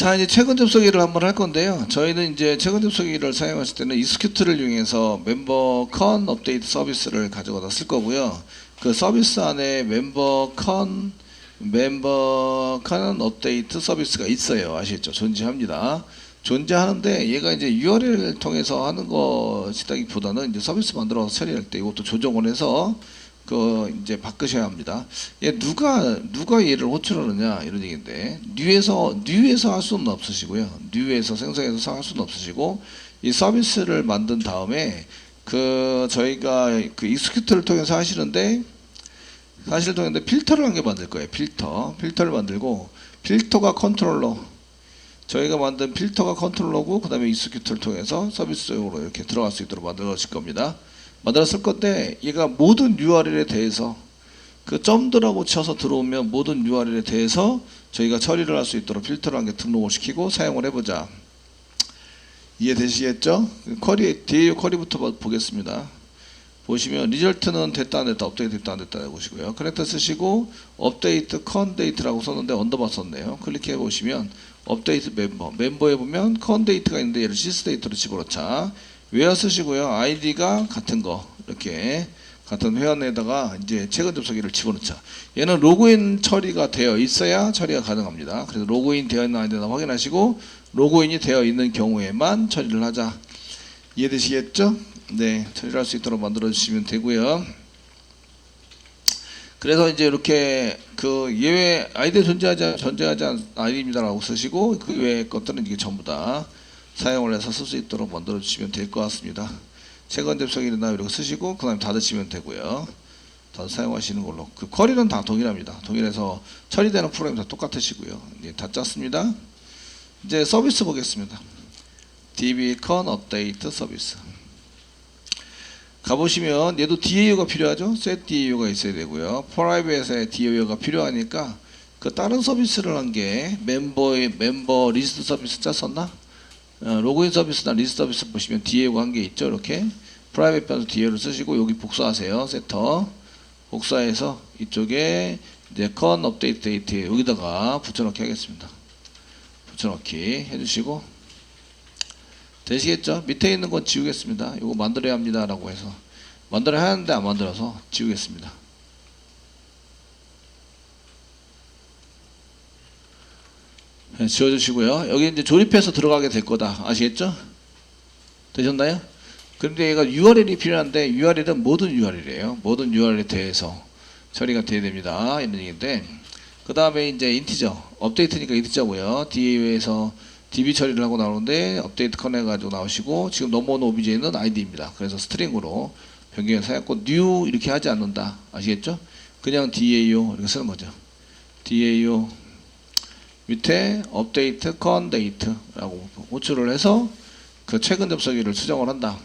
자, 이제 최근 접속기를 한번 할 건데요. 저희는 이제 최근 접속기를 사용하실 때는 이스큐트를 이용해서 멤버 컨 업데이트 서비스를 가져가다 쓸 거고요. 그 서비스 안에 멤버 컨 업데이트 서비스가 있어요. 아시겠죠? 존재합니다. 존재하는데 얘가 이제 URL을 통해서 하는 것이라기보다는 이제 서비스 만들어서 처리할 때 이것도 조정을 해서 그 이제 바꾸셔야 합니다. 얘 누가 얘를 호출하느냐 이런 얘기인데 뉴에서 할 수는 없으시고요. 뉴에서 생성해서 할 수는 없으시고 이 서비스를 만든 다음에 그 저희가 그 익스큐트를 통해서 하시는데 필터를 한 개 만들 거예요. 필터를 만들고 필터가 컨트롤러 저희가 만든 필터가 컨트롤러고 그 다음에 익스큐트를 통해서 서비스용으로 이렇게 들어갈 수 있도록 만들어질 겁니다. 만들었을 건데 얘가 모든 URL에 대해서 그 점들하고 쳐서 들어오면 모든 URL에 대해서 저희가 처리를 할 수 있도록 필터를 한 개 등록을 시키고 사용을 해보자. 이해되시겠죠? DAO 쿼리부터 보겠습니다. 보시면 리절트는 됐다 안 됐다 업데이트 됐다 안 됐다 보시고요. 커넥터 쓰시고 업데이트 컨데이트라고 썼는데 언더바 썼네요. 클릭해 보시면 업데이트 멤버에 보면 컨데이트가 있는데 얘를 시스데이터로 집어넣자. 웨어 쓰시고요. 아이디가 같은 거 이렇게 같은 회원에다가 이제 최근 접속기를 집어넣자. 얘는 로그인 처리가 되어 있어야 처리가 가능합니다. 그래서 로그인 되어 있나 안 되나 확인하시고 로그인이 되어 있는 경우에만 처리를 하자. 이해되시겠죠? 네, 처리를 할 수 있도록 만들어 주시면 되고요. 그래서 이제 이렇게 그 예외 아이디 존재하지 않은 아이디입니다라고 쓰시고 그 외의 것들은 이게 전부 다 사용을 해서 쓸 수 있도록 만들어 주시면 될 것 같습니다. 최근 접속이나 이렇게 쓰시고 그 다음에 닫으시면 되고요. 다 사용하시는 걸로. 그 쿼리는 다 동일합니다. 동일해서 처리되는 프로그램 다 똑같으시고요. 예, 다 짰습니다. 이제 서비스 보겠습니다. dbcon 업데이트 서비스. 가보시면 얘도 DAU가 필요하죠. set DAU가 있어야 되고요. 프라이빗에 DAU가 필요하니까 그 다른 서비스를 한 게 멤버 리스트 서비스 짰었나? 로그인 서비스나 리스트 서비스 보시면 DAU가 한 개 있죠. 이렇게 프라이빗 변수 DAU를 쓰시고 여기 복사하세요. 세터 복사해서 이쪽에 이제 con 업데이트 데이트 여기다가 붙여넣기 하겠습니다. 붙여넣기 해주시고 되시겠죠? 밑에 있는 건 지우겠습니다. 이거 만들어야 합니다 라고 해서 만들어야 하는데 안 만들어서 지우겠습니다. 네, 지워주시고요. 여기 이제 조립해서 들어가게 될 거다. 아시겠죠? 되셨나요? 그런데 얘가 URL이 필요한데 URL은 모든 URL이에요. 모든 URL에 대해서 처리가 돼야 됩니다. 이런 얘기인데 그 다음에 이제 인티저 업데이트니까 인티저고요. DAU에서 DB 처리를 하고 나오는데 업데이트 커넥 가지고 나오시고 지금 넘어온 OBJ는 ID입니다. 그래서 스트링으로 변경해서 해갖고 new 이렇게 하지 않는다. 아시겠죠? 그냥 DAO 이렇게 쓰는 거죠. DAO 밑에 업데이트 컨데이트라고 호출을 해서 그 최근 접속기를 수정을 한다.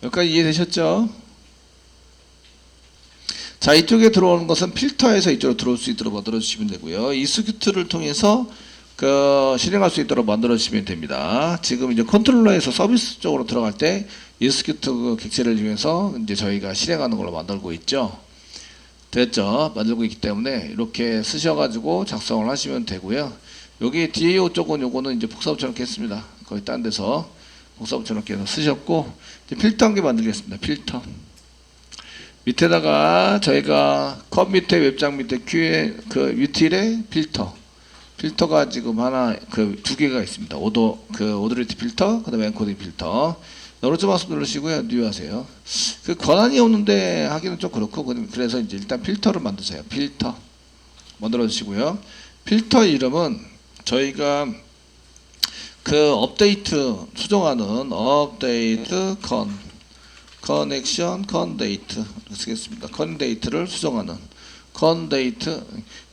여기까지 이해되셨죠? 자, 이쪽에 들어오는 것은 필터에서 이쪽으로 들어올 수 있도록 만들어 주시면 되고요. 익스큐트를 통해서 그 실행할 수 있도록 만들어 주시면 됩니다. 지금 이제 컨트롤러에서 서비스 쪽으로 들어갈 때 익스큐트 객체를 이용해서 이제 저희가 실행하는 걸로 만들고 있죠. 됐죠? 만들고 있기 때문에 이렇게 쓰셔가지고 작성을 하시면 되고요. 여기 DAO 쪽은 요거는 이제 복사 붙여넣기 했습니다. 거의 딴 데서 복사 붙여넣기 해서 쓰셨고 이제 필터 한 개 만들겠습니다. 필터. 밑에다가 저희가 컵 밑에 웹장 밑에 그 유틸의 필터가 지금 하나 그 두 개가 있습니다. 오더리티 필터, 그다음에 엔코딩 필터. 오른쪽 마우스 누르시고요. 뉴 하세요. 그 권한이 없는데 하기는 좀 그렇고 그래서 이제 일단 필터를 만드세요. 필터 만들어 주시고요. 필터 이름은 저희가 그 업데이트 수정하는 업데이트 커넥션 컨데이트 쓰겠습니다. 컨데이트를 수정하는 컨데이트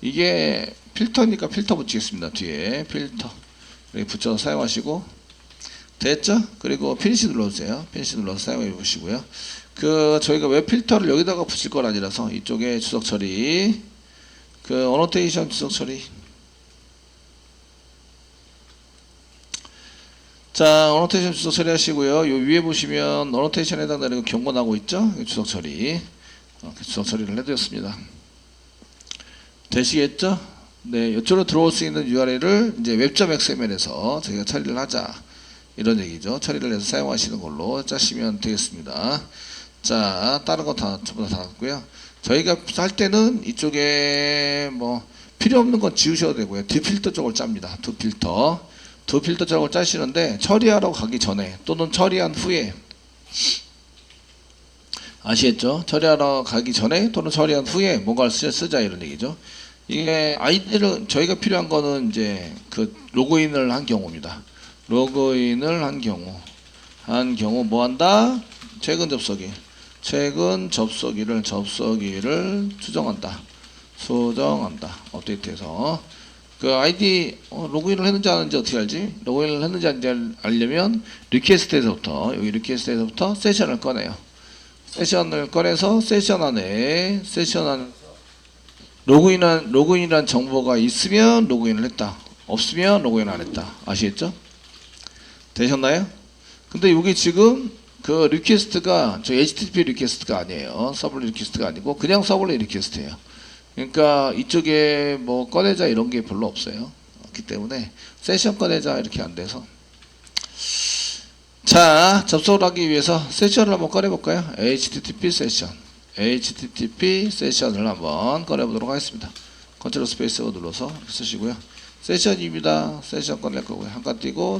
이게 필터니까 필터 붙이겠습니다. 뒤에 필터 이렇게 붙여서 사용하시고 됐죠? 그리고 피니시 눌러주세요. 피니시 눌러서 사용해 보시고요. 그 저희가 웹 필터를 여기다가 붙일 건 아니라서 이쪽에 주석 처리 그 어노테이션 주석 처리 자, 어노테이션 주석 처리하시고요. 요 위에 보시면 어노테이션에 해당되는 경고 나오고 있죠? 주석 처리. 주석 처리를 해드렸습니다. 되시겠죠? 네, 이쪽으로 들어올 수 있는 URL을 이제 web.xml에서 저희가 처리를 하자 이런 얘기죠. 처리를 해서 사용하시는 걸로 짜시면 되겠습니다. 자, 다른 거 다 전부 다 닫았고요. 저희가 할 때는 이쪽에 뭐 필요 없는 건 지우셔도 되고요. 두 필터 쪽을 짭니다. 두 필터 쪽을 짜시는데 처리하러 가기 전에 또는 처리한 후에 아시겠죠? 처리하러 가기 전에 또는 처리한 후에 뭔가를 쓰자 이런 얘기죠. 이게 아이디를 저희가 필요한 거는 이제 그 로그인을 한 경우입니다. 로그인을 한 경우 뭐 한다? 최근 접속일을 수정한다. 업데이트해서 그 아이디 로그인을 했는지 안 했는지 어떻게 알지? 로그인을 했는지 안 했는지 알려면 리퀘스트에서부터 여기 리퀘스트에서부터 세션을 꺼내요. 세션을 꺼내서 세션 안에 로그인이란 정보가 있으면 로그인을 했다. 없으면 로그인 안 했다. 아시겠죠? 되셨나요? 근데 여기 지금 그 리퀘스트가 저 HTTP 리퀘스트가 아니에요. 서블리 리퀘스트가 아니고 그냥 서블리 리퀘스트예요. 그러니까 이쪽에 뭐 꺼내자 이런 게 별로 없어요. 그렇기 때문에 세션 꺼내자 이렇게 안 돼서 자, 접속을 하기 위해서 세션을 한번 꺼내볼까요? HTTP 세션을 한번 꺼내보도록 하겠습니다. 컨트롤 스페이스 눌러서 쓰시고요. 세션입니다. 세션 꺼낼 거고요. 한칸 띄고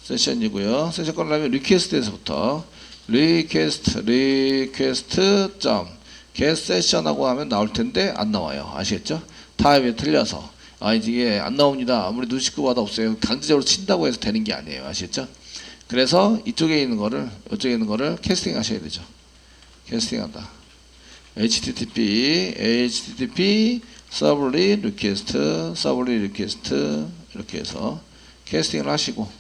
세션이고요. 세션 꺼내려면 리퀘스트에서부터 리퀘스트 get 세션하고 하면 나올 텐데 안 나와요. 아시겠죠? 타입이 틀려서 이게 안 나옵니다. 아무리 누식구마다 없어요. 강제적으로 친다고 해서 되는 게 아니에요. 아시겠죠? 그래서 이쪽에 있는 거를 캐스팅 하셔야 되죠. 캐스팅한다. HTTP 서블리 리퀘스트 이렇게 해서 캐스팅을 하시고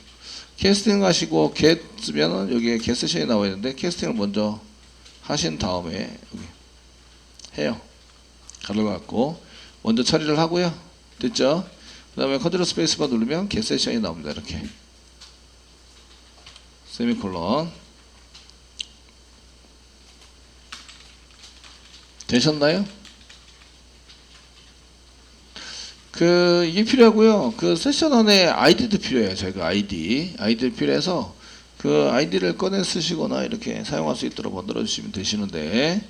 get 쓰면은 여기에 get 세션이 나와야 되는데 캐스팅을 먼저 하신 다음에 여기 해요. 가로를 갖고 먼저 처리를 하고요. 됐죠? 그 다음에 컨트롤 스페이스바 누르면 get 세션이 나옵니다. 이렇게 세미콜론 되셨나요? 이게 필요하고요. 그 세션 안에 아이디도 필요해요. 저희가 아이디를 필요해서 그 아이디를 꺼내 쓰시거나 이렇게 사용할 수 있도록 만들어 주시면 되시는데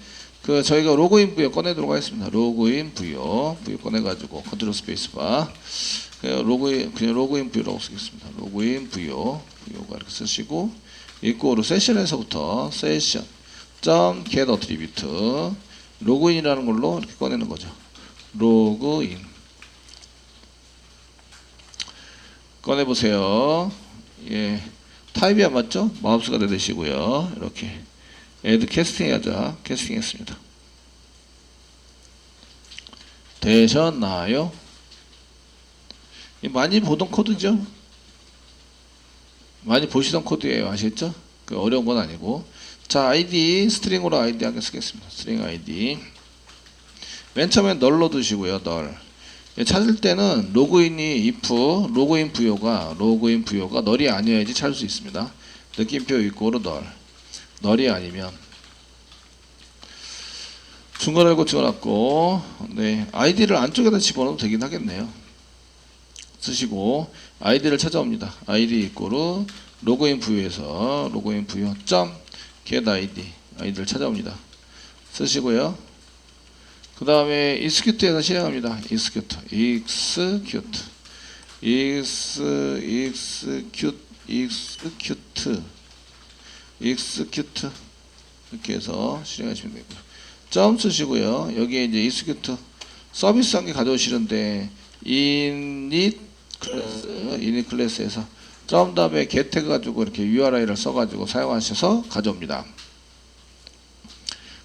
저희가 로그인 부여 꺼내도록 하겠습니다. 로그인 부여 꺼내가지고 컨트롤 스페이스바 그냥 로그인 부여라고 쓰겠습니다. 로그인 부여가 이렇게 쓰시고 이꼬로 세션에서부터 get attribute 로그인이라는 걸로 이렇게 꺼내는 거죠. 로그인 꺼내보세요. 예, 타입이 안 맞죠? 마우스가 되시고요. 이렇게 add 캐스팅 하자. 캐스팅했습니다. 되셨나요? 많이 보던 코드죠? 많이 보시던 코드예요. 아시겠죠? 어려운 건 아니고. 자, ID 스트링으로 ID 하게 쓰겠습니다. 스트링 ID. 맨 처음에 널로 두시고요. 널. 찾을 때는 로그인이 로그인 부여가 널이 아니어야지 찾을 수 있습니다. 느낌표 이꼬로 널이 아니면 중괄호 알고 집어넣고 네, 아이디를 안쪽에다 집어넣어도 되긴 하겠네요. 쓰시고 아이디를 찾아옵니다. 아이디 이꼬로 로그인 부여에서 로그인 부여 get 아이디를 찾아옵니다. 쓰시고요. 그 다음에 execute에서 실행합니다. execute 이렇게 해서 실행하시면 되고요. 점 쓰시고요. 여기에 이제 execute 서비스 한 개 가져오시는데 init 클래스에서 점 다음에 get 해가지고 이렇게 URI를 써가지고 사용하셔서 가져옵니다.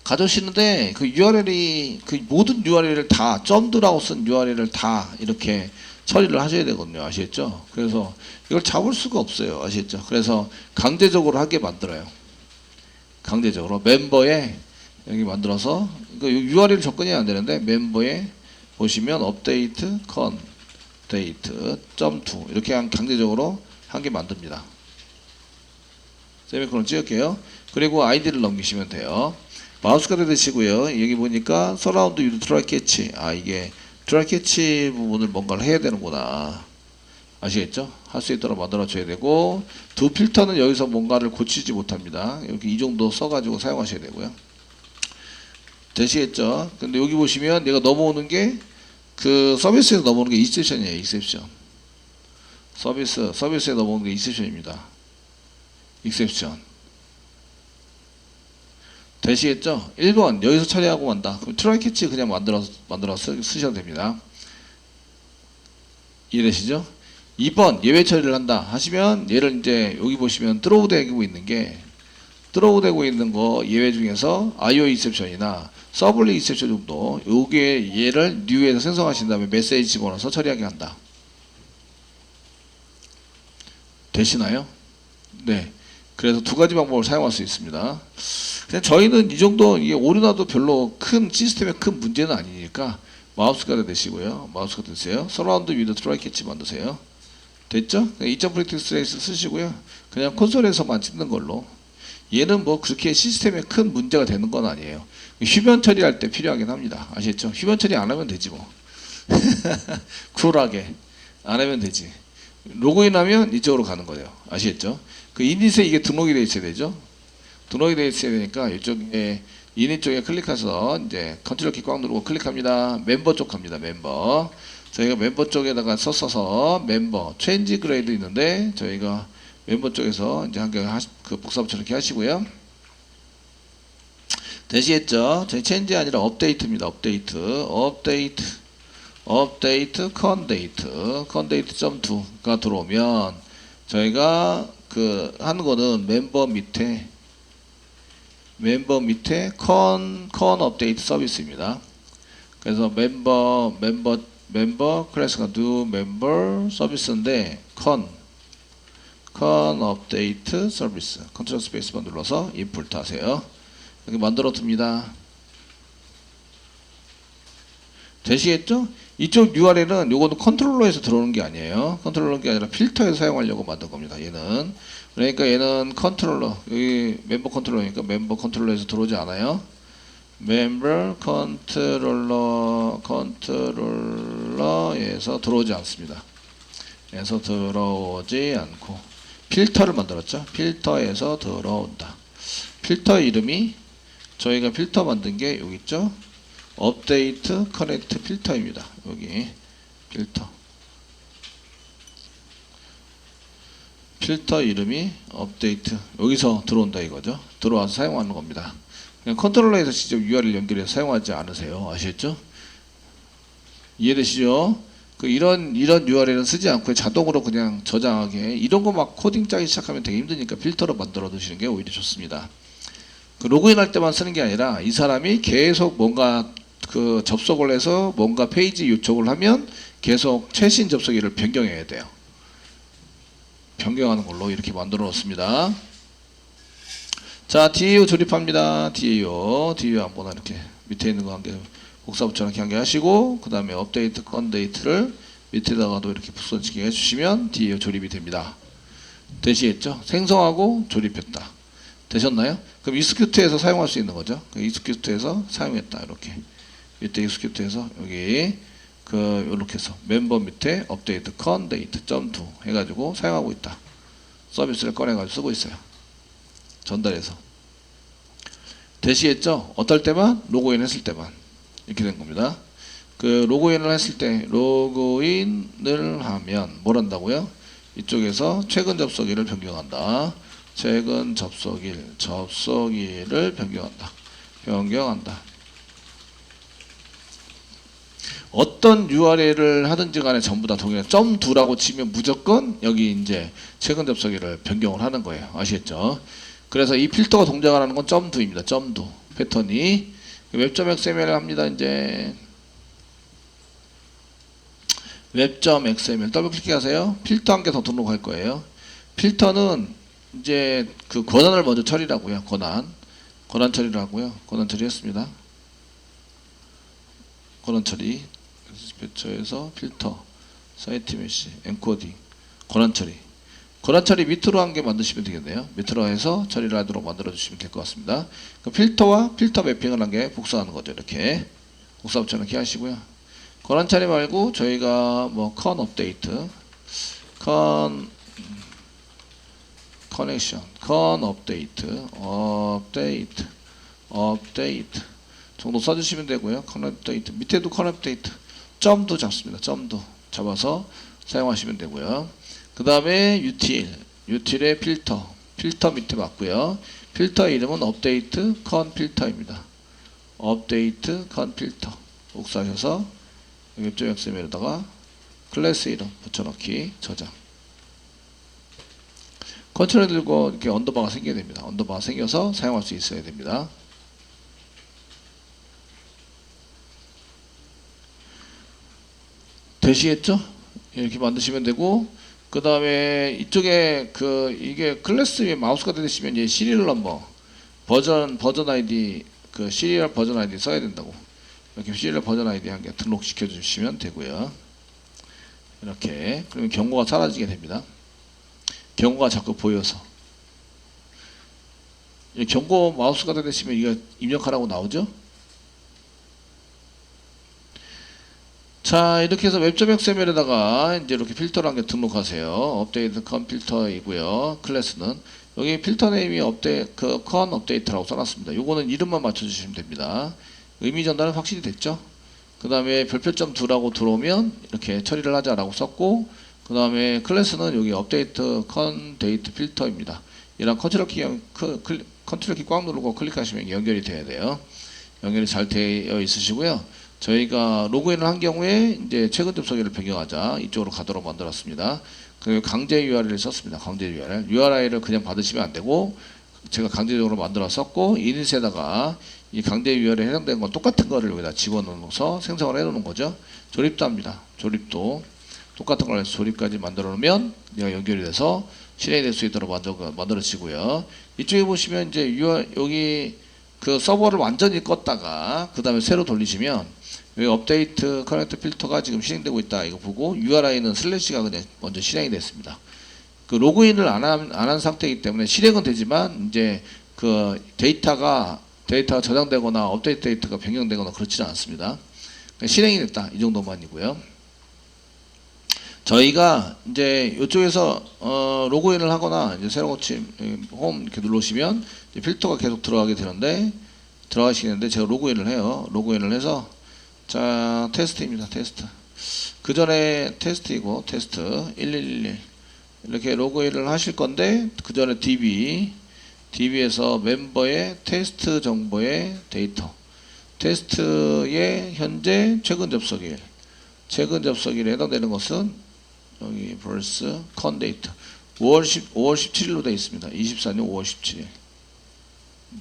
가져오시는데 그 URL이 모든 URL을 다 점드라고 쓴 URL을 다 이렇게 처리를 하셔야 되거든요. 아시겠죠? 그래서 이걸 잡을 수가 없어요. 아시겠죠? 그래서 강제적으로 하게 만들어요. 강제적으로 멤버에 여기 만들어서 이거 URL 접근이 안 되는데 멤버에 보시면 업데이트 .to 이렇게 강제적으로 한 개 만듭니다. 세미콜론 찍을게요. 그리고 아이디를 넘기시면 돼요. 마우스가 되시고요. 여기 보니까 서라운드 유트라 캐치 이게 트라이 캐치 부분을 뭔가를 해야 되는구나. 아시겠죠? 할 수 있도록 만들어 줘야 되고, 두 필터는 여기서 뭔가를 고치지 못합니다. 여기 이 정도 써가지고 사용하셔야 되고요. 되시겠죠? 근데 여기 보시면 얘가 넘어오는 게 그 서비스에서 넘어오는 게 익셉션이에요. 익셉션. 서비스에 넘어오는 게 익셉션입니다. 익셉션. 되시겠죠? 1번 여기서 처리하고 만다. 그럼 트라이 캐치 그냥 만들어 쓰셔도 됩니다. 이해되시죠? 2번 예외 처리를 한다 하시면 얘를 이제 여기 보시면 드로우되고 있는 거 예외 중에서 IO 익셉션이나 서블리 익셉션 정도 요게 얘를 뉴에서 생성하신 다음에 메시지 집어넣어서 처리하게 한다. 되시나요? 네. 그래서 두 가지 방법을 사용할 수 있습니다. 그냥 저희는 이 정도 이게 오류나도 별로 큰 시스템에 큰 문제는 아니니까 마우스가드 되시고요. 마우스가드 되세요. 서라운드 위드 트라이 캐치 만드세요. 됐죠? 2점 프랙티스 트레이스 쓰시고요. 그냥 콘솔에서만 찍는 걸로. 얘는 뭐 그렇게 시스템에 큰 문제가 되는 건 아니에요. 휴면 처리할 때 필요하긴 합니다. 아시겠죠? 휴면 처리 안 하면 되지 뭐. 쿨하게 안 하면 되지. 로그인하면 이쪽으로 가는 거예요. 아시겠죠? 그 이닛에 이게 등록이 되어 있어야 되죠. 등록이 되어 있어야 되니까 이쪽에 이닛 쪽에 클릭해서 이제 컨트롤 키 꽉 누르고 클릭합니다. 멤버 쪽 갑니다. 멤버. 저희가 멤버 쪽에다가 썼어서 멤버 체인지 그레이드 있는데 저희가 멤버 쪽에서 이제 한개 그 복사부터 이렇게 하시고요. 되시겠죠? 저희 체인지 아니라 업데이트입니다. 업데이트 컨데이트.2가 들어오면 저희가 그 하는 거는 멤버 밑에 컨 업데이트 서비스입니다. 그래서 멤버 클래스가 new member 서비스인데 컨 업데이트 서비스 컨트롤 스페이스만 눌러서 임포트 하세요. 여기 만들어 둡니다. 되시겠죠? 이쪽 URL은 요거는 컨트롤러에서 들어오는 게 아니에요. 컨트롤러가 아니라 필터에서 사용하려고 만든 겁니다. 얘는 그러니까 얘는 컨트롤러 여기 멤버 컨트롤러니까 멤버 컨트롤러에서 들어오지 않아요. 멤버 컨트롤러에서 들어오지 않습니다. 에서 들어오지 않고 필터를 만들었죠. 필터에서 들어온다. 필터 이름이 저희가 필터 만든 게 여기 있죠. 업데이트 커넥트 필터입니다. 여기 필터 이름이 업데이트 여기서 들어온다 이거죠. 들어와서 사용하는 겁니다. 그냥 컨트롤러에서 직접 URL 연결해서 사용하지 않으세요. 아시겠죠? 이해되시죠? 그 이런 URL은 쓰지 않고 자동으로 그냥 저장하게 이런 거 막 코딩 짜기 시작하면 되게 힘드니까 필터로 만들어 두시는 게 오히려 좋습니다. 그 로그인 할 때만 쓰는 게 아니라 이 사람이 계속 뭔가 그 접속을 해서 뭔가 페이지 요청을 하면 계속 최신 접속일을 변경해야 돼요. 변경하는 걸로 이렇게 만들어 놓습니다. 자, DAO 조립합니다. DAO 한번 이렇게 밑에 있는 거 한 개 복사 붙여넣기 한 개 하시고 그 다음에 업데이트 컨데이트를 밑에다가도 이렇게 붙여넣기 해주시면 DAO 조립이 됩니다. 되시겠죠? 생성하고 조립했다. 되셨나요? 그럼 익스큐트에서 사용할 수 있는 거죠. 익스큐트에서 사용했다. 이렇게 밑에 익스큐트에서 여기 이렇게 해서 멤버 밑에 업데이트 컨데이트.2 해가지고 사용하고 있다. 서비스를 꺼내가지고 쓰고 있어요. 전달해서. 되시겠죠? 어떨 때만? 로그인 했을 때만. 이렇게 된 겁니다. 그 로그인을 했을 때, 로그인을 하면 뭘 한다고요? 이쪽에서 최근 접속일을 변경한다. 최근 접속일을 변경한다. 어떤 URL을 하든지 간에 전부 다 동일한 .2라고 치면 무조건 여기 이제 최근 접속일을 변경을 하는 거예요. 아시겠죠? 그래서 이 필터가 동작을 하는 건 .2입니다. .2 패턴이 웹.xml을 합니다. 이제 웹.xml 더블 클릭하세요. 필터 한 개 더 등록할 거예요. 필터는 이제 그 권한을 먼저 처리라고요. 권한 처리를 하고요. 권한 처리했습니다. 권한 처리 디스패처에서 필터 사이트 메시 엔코딩 권한 처리 밑으로 한 개 만드시면 되겠네요. 밑으로 해서 처리를 하도록 만들어 주시면 될 것 같습니다. 그 필터와 필터 매핑을 한 개 복사하는 거죠. 이렇게 복사 붙여넣기 하시고요. 권한 처리 말고 저희가 뭐 컨 업데이트, 컨 커넥션, 컨 업데이트, 업데이트 정도 써주시면 되고요. 컨 업데이트 밑에도 컨 업데이트 점도 잡습니다. 점도 잡아서 사용하시면 되고요. 그 다음에 util의 필터 밑에 맞고요. 필터 이름은 업데이트 컨 필터입니다. 업데이트 컨 필터 복사하셔서 웹 XML에다가 클래스 이름 붙여넣기 저장. 컨트롤 들고 이렇게 언더바가 생겨야 됩니다. 언더바가 생겨서 사용할 수 있어야 됩니다. 되시겠죠? 이렇게 만드시면 되고, 그 다음에 이쪽에 이게 클래스 위에 마우스가 되시면 이제 시리얼 넘버, 버전 아이디, 시리얼 버전 아이디 써야 된다고. 이렇게 시리얼 버전 아이디 한 개 등록시켜 주시면 되고요. 이렇게. 그러면 경고가 사라지게 됩니다. 경고가 자꾸 보여서. 경고 마우스가 되시면 이거 입력하라고 나오죠? 자, 이렇게 해서 웹.xml에다가 이제 이렇게 필터를 한 개 등록하세요. 업데이트 컨 필터이고요. 클래스는 여기 필터 네임이 컨 업데이트라고 써놨습니다. 요거는 이름만 맞춰주시면 됩니다. 의미 전달은 확실히 됐죠? 그 다음에 별표점 2라고 들어오면 이렇게 처리를 하자라고 썼고, 그 다음에 클래스는 여기 업데이트 컨 데이트 필터입니다. 이랑 컨트롤 키 꽉 누르고 클릭하시면 연결이 돼야 돼요. 연결이 잘 되어 있으시고요. 저희가 로그인을 한 경우에 이제 최근 접속일을 변경하자 이쪽으로 가도록 만들었습니다. 그리고 강제 URL을 썼습니다. 강제 URL. URI를 그냥 받으시면 안 되고 제가 강제적으로 만들어 썼고 이닛에다가 이 강제 URL에 해당되는 건 똑같은 거를 여기다 집어넣어서 생성을 해 놓는 거죠. 조립도 합니다. 조립도 똑같은 걸 해서 조립까지 만들어 놓으면 얘가 연결이 돼서 실행이 될 수 있도록 만들어지고요. 이쪽에 보시면 이제 여기 서버를 완전히 껐다가 그 다음에 새로 돌리시면 여기 업데이트 커넥트 필터가 지금 실행되고 있다 이거 보고 URI는 슬래시가 그냥 먼저 실행이 됐습니다. 로그인을 안 한 상태이기 때문에 실행은 되지만 이제 데이터가 저장되거나 업데이트 데이터가 변경되거나 그렇지는 않습니다. 실행이 됐다 이 정도만이고요. 저희가 이제 이쪽에서 로그인을 하거나 이제 새로 고침 홈 이렇게 누르시면 필터가 계속 들어가게 되는데 들어가시는데 제가 로그인을 해요. 로그인을 해서 자 테스트입니다. 테스트. 그 전에 테스트이고 테스트 1111 이렇게 로그인을 하실 건데 그 전에 DB에서 멤버의 테스트 정보의 데이터 테스트의 현재 최근 접속일에 해당되는 것은 여기 벌스 컨 데이터 5월 17일로 되어 있습니다. 24년 5월 17일.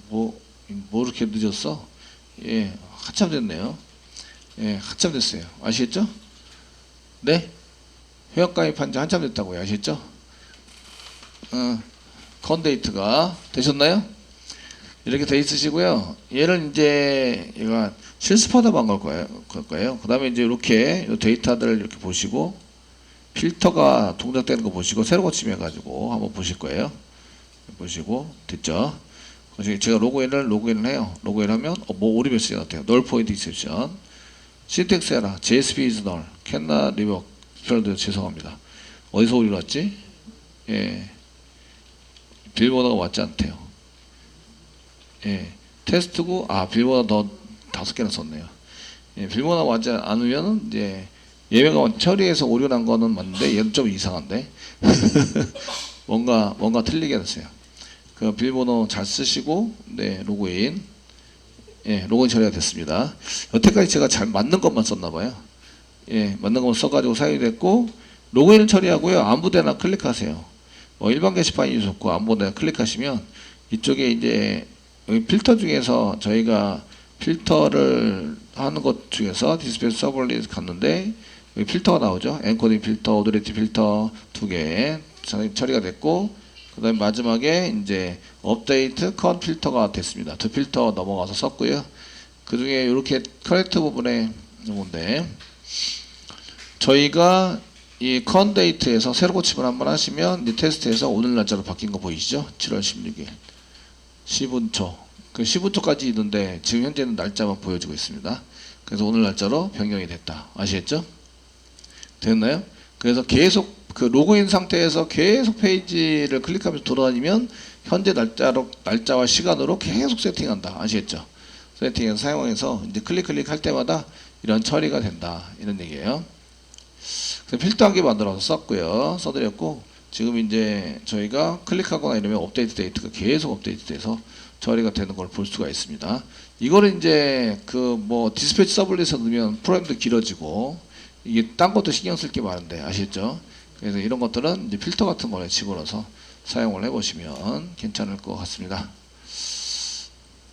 뭐 이렇게 늦었어? 예, 한참 됐네요. 예, 한참 됐어요. 아시겠죠? 네? 회원가입한 지 한참 됐다고요. 아시겠죠? 컨 데이트가 되셨나요? 이렇게 돼 있으시고요. 얘를 이제 얘가 실습하다 간 거예요. 그 다음에 이제 이렇게 데이터들을 이렇게 보시고 필터가 동작되는 거 보시고 새로 고침해 가지고 한번 보실 거예요. 보시고 됐죠? 제가 로그인을 해요. 로그인하면 뭐 오류 메시지 같아요. null point exception, syntax error, JSP is null, cannot revoke. 별로 죄송합니다. 어디서 오류 났지? 예, 빌보드가 맞지 않대요. 예, 테스트고 빌보드 더 5개나 썼네요. 예, 빌보드가 맞지 않으면 이제 예매가 처리해서 오류 난 거는 맞는데 얘는 좀 이상한데 뭔가 틀리게 됐어요. 비밀번호 잘 쓰시고 네 로그인 처리가 됐습니다. 여태까지 제가 잘 맞는 것만 썼나봐요. 예, 맞는 것만 써가지고 사용이 됐고 로그인을 처리하고요. 아무데나 클릭하세요. 일반 게시판이 좋고 아무데나 클릭하시면 이쪽에 이제 여기 필터 중에서 저희가 필터를 하는 것 중에서 디스플레이 서버릿 갔는데 여기 필터가 나오죠. 엔코딩 필터, 오더리티 필터 2개 처리가 됐고 그 다음에 마지막에 이제 업데이트 컨 필터가 됐습니다. 두 필터 넘어가서 썼고요. 그 중에 이렇게 커넥트 부분에 있는데 저희가 이 컨 데이트에서 새로 고침을 한번 하시면 이 테스트에서 오늘 날짜로 바뀐 거 보이시죠? 7월 16일 10분 초. 10분 초까지 있는데 지금 현재는 날짜만 보여주고 있습니다. 그래서 오늘 날짜로 변경이 됐다. 아시겠죠? 됐나요? 그래서 계속 그 로그인 상태에서 계속 페이지를 클릭하면서 돌아다니면 현재 날짜와 시간으로 계속 세팅한다. 아시겠죠? 세팅해서 사용해서 이제 클릭할 때마다 이런 처리가 된다. 이런 얘기예요. 그래서 필터 한 개 만들어서 썼고요. 써드렸고, 지금 이제 저희가 클릭하거나 이러면 업데이트 데이트가 계속 업데이트돼서 처리가 되는 걸 볼 수가 있습니다. 이거를 이제 그 뭐 디스패치 서블릿에 넣으면 프로그램도 길어지고 이게 딴 것도 신경 쓸 게 많은데 아시겠죠? 그래서 이런 것들은 이제 필터 같은 거에 집어넣어서 사용을 해보시면 괜찮을 것 같습니다.